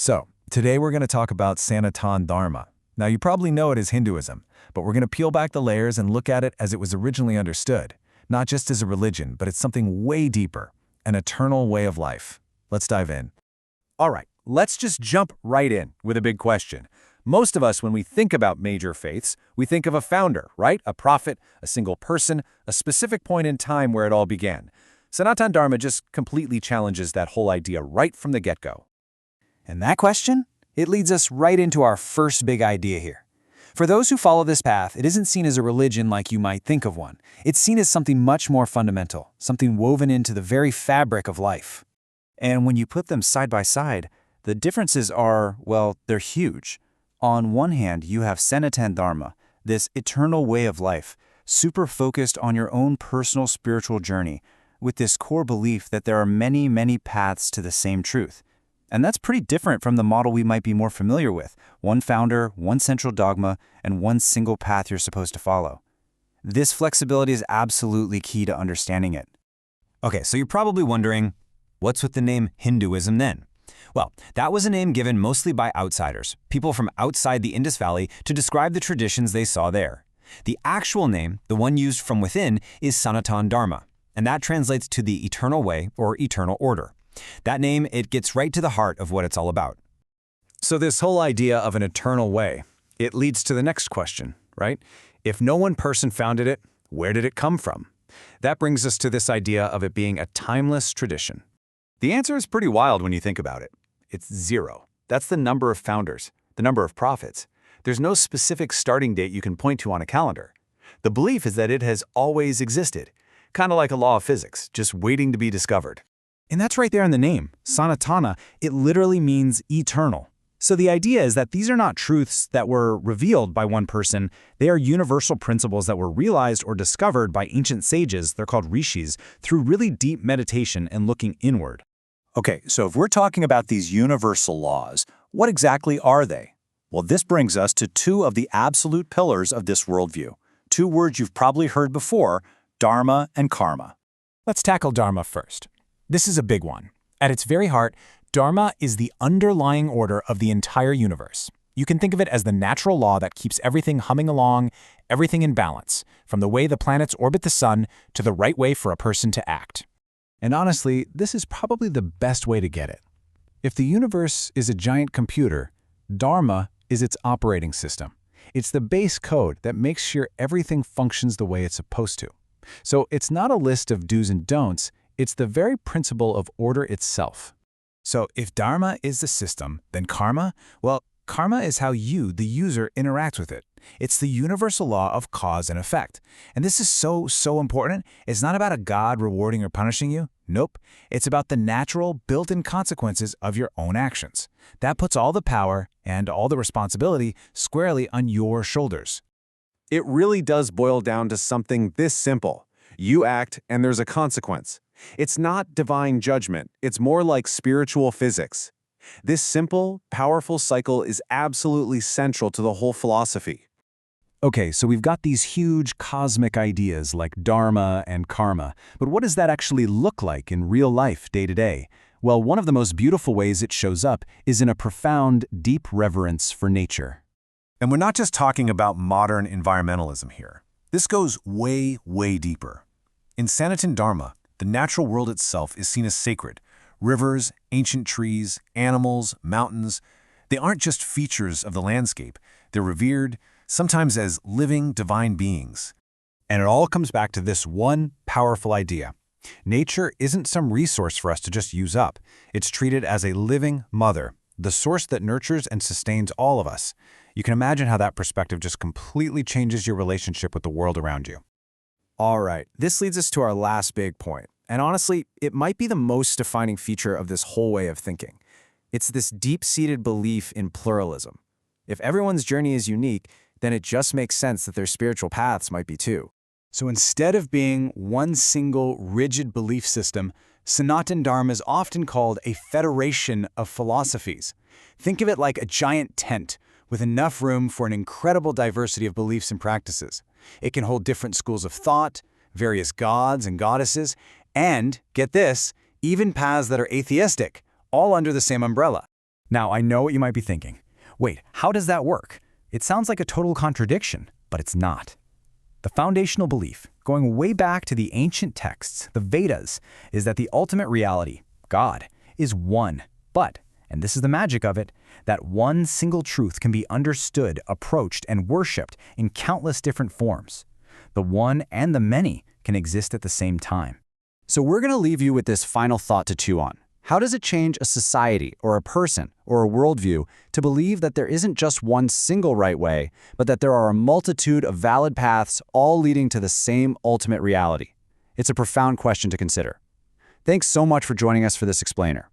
So, today we're going to talk about Sanatan Dharma. Now, you probably know it as Hinduism, but we're going to peel back the layers and look at it as it was originally understood, not just as a religion, but it's something way deeper, an eternal way of life. Let's dive in. All right, let's just jump right in with a big question. Most of us, when we think about major faiths, we think of a founder, right? A prophet, a single person, a specific point in time where it all began. Sanatan Dharma just completely challenges that whole idea right from the get-go. And that question? It leads us right into our first big idea here. For those who follow this path, it isn't seen as a religion like you might think of one. It's seen as something much more fundamental, something woven into the very fabric of life. And when you put them side by side, the differences are, well, they're huge. On one hand, you have Sanatan Dharma, this eternal way of life, super focused on your own personal spiritual journey, with this core belief that there are many, many paths to the same truth. And that's pretty different from the model we might be more familiar with: one founder, one central dogma, and one single path you're supposed to follow. This flexibility is absolutely key to understanding it. Okay, so you're probably wondering, what's with the name Hinduism then? Well, that was a name given mostly by outsiders, people from outside the Indus Valley, to describe the traditions they saw there. The actual name, the one used from within, is Sanatan Dharma, and that translates to the eternal way or eternal order. That name, it gets right to the heart of what it's all about. So this whole idea of an eternal way, it leads to the next question, right? If no one person founded it, where did it come from? That brings us to this idea of it being a timeless tradition. The answer is pretty wild when you think about it. It's 0. That's the number of founders, the number of prophets. There's no specific starting date you can point to on a calendar. The belief is that it has always existed, kind of like a law of physics, just waiting to be discovered. And that's right there in the name, Sanatana. It literally means eternal. So the idea is that these are not truths that were revealed by one person. They are universal principles that were realized or discovered by ancient sages, they're called rishis, through really deep meditation and looking inward. Okay, so if we're talking about these universal laws, what exactly are they? Well, this brings us to two of the absolute pillars of this worldview. Two words you've probably heard before: dharma and karma. Let's tackle dharma first. This is a big one. At its very heart, dharma is the underlying order of the entire universe. You can think of it as the natural law that keeps everything humming along, everything in balance, from the way the planets orbit the sun to the right way for a person to act. And honestly, this is probably the best way to get it. If the universe is a giant computer, dharma is its operating system. It's the base code that makes sure everything functions the way it's supposed to. So it's not a list of do's and don'ts, it's the very principle of order itself. So if dharma is the system, then karma? Well, karma is how you, the user, interact with it. It's the universal law of cause and effect. And this is so important. It's not about a god rewarding or punishing you. Nope. It's about the natural, built-in consequences of your own actions. That puts all the power and all the responsibility squarely on your shoulders. It really does boil down to something this simple. You act, and there's a consequence. It's not divine judgment. It's more like spiritual physics. This simple, powerful cycle is absolutely central to the whole philosophy. Okay, so we've got these huge cosmic ideas like dharma and karma, but what does that actually look like in real life, day to day? Well, one of the most beautiful ways it shows up is in a profound, deep reverence for nature. And we're not just talking about modern environmentalism here. This goes way, way deeper. In Sanatan Dharma, the natural world itself is seen as sacred. Rivers, ancient trees, animals, mountains, they aren't just features of the landscape. They're revered, sometimes as living divine beings. And it all comes back to this one powerful idea. Nature isn't some resource for us to just use up. It's treated as a living mother, the source that nurtures and sustains all of us. You can imagine how that perspective just completely changes your relationship with the world around you. All right, this leads us to our last big point. And honestly, it might be the most defining feature of this whole way of thinking. It's this deep-seated belief in pluralism. If everyone's journey is unique, then it just makes sense that their spiritual paths might be too. So instead of being one single, rigid belief system, Sanatan Dharma is often called a federation of philosophies. Think of it like a giant tent with enough room for an incredible diversity of beliefs and practices. It can hold different schools of thought, various gods and goddesses, and, get this, even paths that are atheistic, all under the same umbrella. Now, I know what you might be thinking. Wait, how does that work? It sounds like a total contradiction, but it's not. The foundational belief, going way back to the ancient texts, the Vedas, is that the ultimate reality, God, is one. But, and this is the magic of it, that one single truth can be understood, approached, and worshipped in countless different forms. The one and the many can exist at the same time. So we're going to leave you with this final thought to chew on. How does it change a society or a person or a worldview to believe that there isn't just one single right way, but that there are a multitude of valid paths all leading to the same ultimate reality? It's a profound question to consider. Thanks so much for joining us for this explainer.